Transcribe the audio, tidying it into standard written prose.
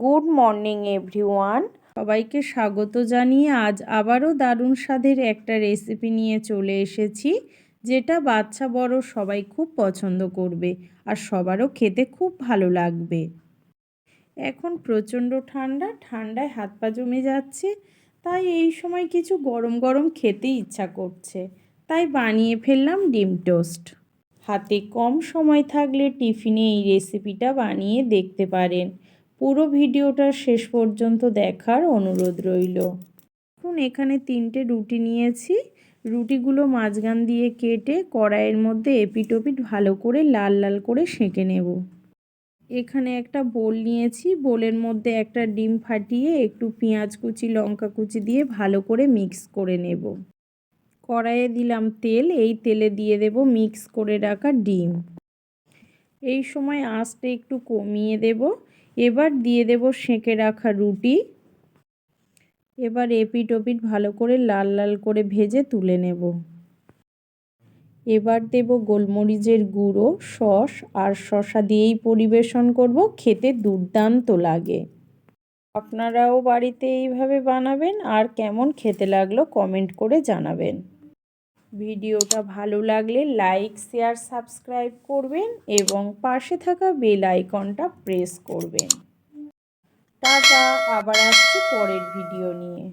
Good morning everyone, সবাইকে স্বাগত জানিয়ে আজ আবারও দারুণ স্বাদের একটা রেসিপি নিয়ে চলে এসেছি, যেটা বাচ্চা বড় সবাই খুব পছন্দ করবে আর সবারও খেতে খুব ভালো লাগবে। এখন প্রচণ্ড ঠান্ডায় হাত পা জমে যাচ্ছে, তাই এই সময় কিছু গরম গরম খেতে ইচ্ছা করছে, তাই বানিয়ে ফেললাম ডিম টোস্ট। হাতে কম সময় থাকলে টিফিনে এই রেসিপিটা বানিয়ে দেখতে পারেন। পুরো ভিডিওটা শেষ পর্যন্ত দেখার অনুরোধ রইল। এখন এখানে 3টে রুটি নিয়েছি। রুটিগুলো মাঝখান দিয়ে কেটে কড়াইয়ের মধ্যে এপিট ওপিট ভালো করে লাল লাল করে সেঁকে নেব। এখানে একটা বোল নিয়েছি, বোলের মধ্যে একটা ডিম ফাটিয়ে একটু পেঁয়াজ কুচি লঙ্কা কুচি দিয়ে ভালো করে মিক্স করে নেব। কড়াইয়ে দিলাম তেল, এই তেলে দিয়ে দেব মিক্স করে রাখা ডিম। এই সময় আঁচটা একটু কমিয়ে দেব। এবার দিয়ে দেব সেঁকে রাখা রুটি। এবার এপিট ওপিট ভালো করে লাল লাল করে ভেজে তুলে নেব। এবার দেব গোলমরিচের গুঁড়ো, সস আর শসা দিয়েই পরিবেশন করব। খেতে দুর্দান্ত লাগে। আপনারাও বাড়িতে এইভাবে বানাবেন আর কেমন খেতে লাগলো কমেন্ট করে জানাবেন। ভিডিওটা ভালো লাগলে লাইক শেয়ার সাবস্ক্রাইব করবেন এবং পাশে থাকা বেল আইকনটা প্রেস করবেন। টাটা, আবার আসছি পরের ভিডিও নিয়ে।